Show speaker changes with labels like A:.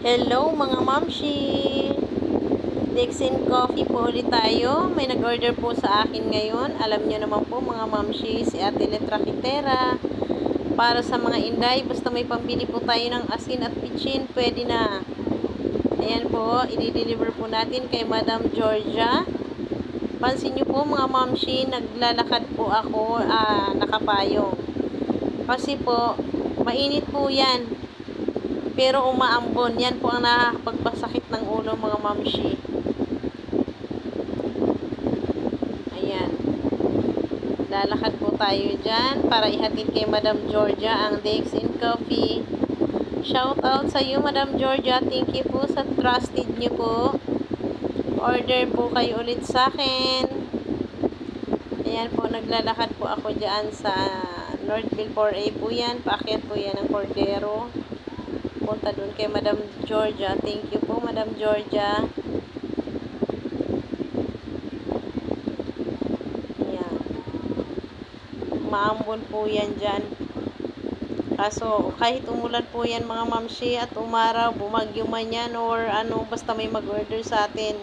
A: Hello mga mamshi! Dixin Coffee po ulit tayo. May nag-order po sa akin ngayon. Alam nyo naman po mga mamshi, si Ate Letrakitera. Para sa mga inday, basta may pambili po tayo ng asin at pitchin, pwede na. Ayan po, i-deliver po natin kay Madam Georgia. Pansin nyo po mga mamshi, naglalakad po ako nakapayong. Kasi po, mainit po yan. Pero umaambon. Yan po ang nakakapagpasakit ng ulo mga mamshi. Ayan. Lalakad po tayo dyan para ihatid kay Madam Georgia ang Dixin Coffee. Shout out sa iyo Madam Georgia. Thank you po sa trusted nyo po. Order po kayo ulit sa akin. Ayan po, naglalakad po ako dyan sa Northville 4A po yan. Paakyat po yan ng Cordero. Punta dun kay Madam Georgia. Thank you po, Madam Georgia. Ayan. Maambon po yan dyan. Kaso, kahit umulan po yan mga mamshi at umaraw, bumagyo man yan or ano, basta may mag-order sa atin.